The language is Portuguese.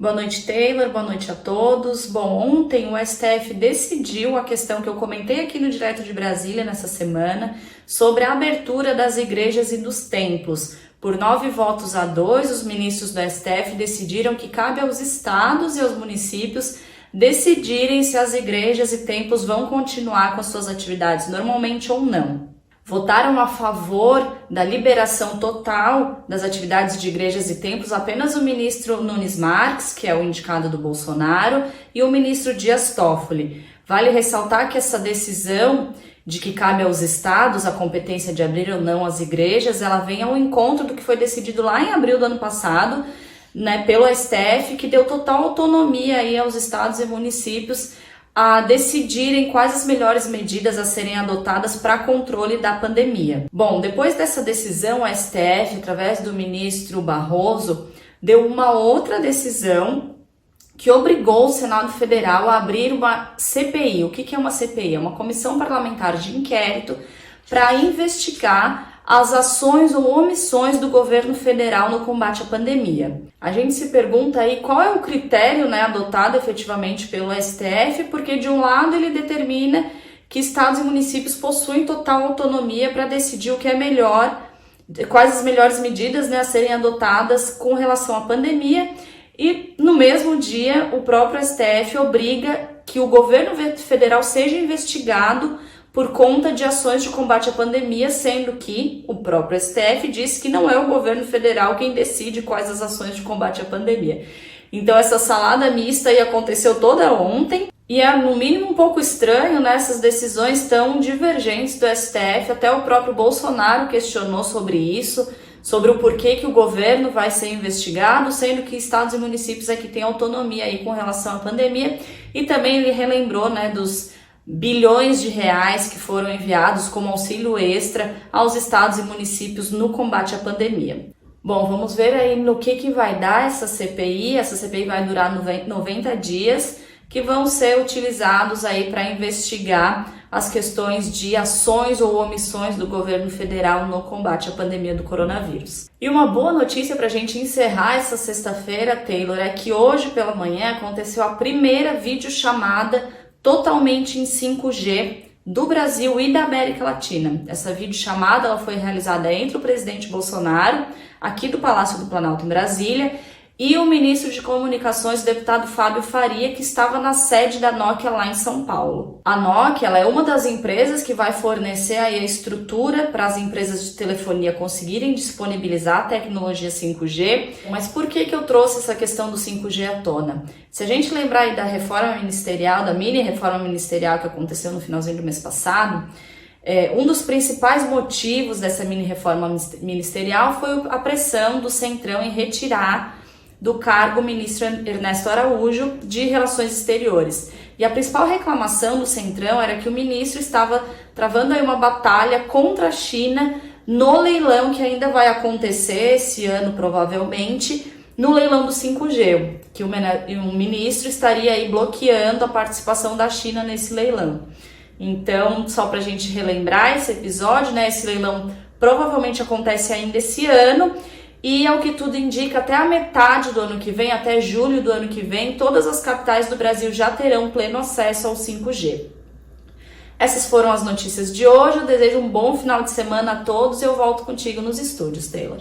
Boa noite, Taylor. Boa noite a todos. Bom, ontem o STF decidiu a questão que eu comentei aqui no Direto de Brasília nessa semana sobre a abertura das igrejas e dos templos. Por 9 votos a 2, os ministros do STF decidiram que cabe aos estados e aos municípios decidirem se as igrejas e templos vão continuar com suas atividades normalmente ou não. Votaram a favor da liberação total das atividades de igrejas e templos apenas o ministro Nunes Marques, que é o indicado do Bolsonaro, e o ministro Dias Toffoli. Vale ressaltar que essa decisão de que cabe aos estados a competência de abrir ou não as igrejas, ela vem ao encontro do que foi decidido lá em abril do ano passado, pelo STF, que deu total autonomia aí aos estados e municípios a decidirem quais as melhores medidas a serem adotadas para controle da pandemia. Bom, depois dessa decisão, o STF, através do ministro Barroso, deu uma outra decisão que obrigou o Senado Federal a abrir uma CPI. O que é uma CPI? É uma comissão parlamentar de inquérito para investigar as ações ou omissões do governo federal no combate à pandemia. A gente se pergunta aí qual é o critério adotado efetivamente pelo STF, porque de um lado ele determina que estados e municípios possuem total autonomia para decidir o que é melhor, quais as melhores medidas a serem adotadas com relação à pandemia, e no mesmo dia o próprio STF obriga que o governo federal seja investigado por conta de ações de combate à pandemia, sendo que o próprio STF disse que não é o governo federal quem decide quais as ações de combate à pandemia. Então essa salada mista aí aconteceu toda ontem e é no mínimo um pouco estranho, essas decisões tão divergentes do STF. Até o próprio Bolsonaro questionou sobre isso, sobre o porquê que o governo vai ser investigado, sendo que estados e municípios é que têm autonomia aí com relação à pandemia. E também ele relembrou dos bilhões de reais que foram enviados como auxílio extra aos estados e municípios no combate à pandemia. Bom, vamos ver aí no que vai dar essa CPI. Essa CPI vai durar 90 dias, que vão ser utilizados aí para investigar as questões de ações ou omissões do governo federal no combate à pandemia do coronavírus. E uma boa notícia para a gente encerrar essa sexta-feira, Taylor, é que hoje pela manhã aconteceu a primeira videochamada totalmente em 5G do Brasil e da América Latina. Essa videochamada ela foi realizada entre o presidente Bolsonaro, aqui do Palácio do Planalto em Brasília, e o ministro de Comunicações, o deputado Fábio Faria, que estava na sede da Nokia lá em São Paulo. A Nokia ela é uma das empresas que vai fornecer aí a estrutura para as empresas de telefonia conseguirem disponibilizar a tecnologia 5G. Mas por que eu trouxe essa questão do 5G à tona? Se a gente lembrar aí da reforma ministerial, da mini reforma ministerial que aconteceu no finalzinho do mês passado, um dos principais motivos dessa mini reforma ministerial foi a pressão do Centrão em retirar do cargo o ministro Ernesto Araújo de Relações Exteriores. E a principal reclamação do Centrão era que o ministro estava travando aí uma batalha contra a China no leilão que ainda vai acontecer esse ano, provavelmente, no leilão do 5G, que o ministro estaria aí bloqueando a participação da China nesse leilão. Então, só para a gente relembrar esse episódio, esse leilão provavelmente acontece ainda esse ano, e ao que tudo indica, até a metade do ano que vem, até julho do ano que vem, todas as capitais do Brasil já terão pleno acesso ao 5G. Essas foram as notícias de hoje. Eu desejo um bom final de semana a todos e eu volto contigo nos estúdios, Taylor.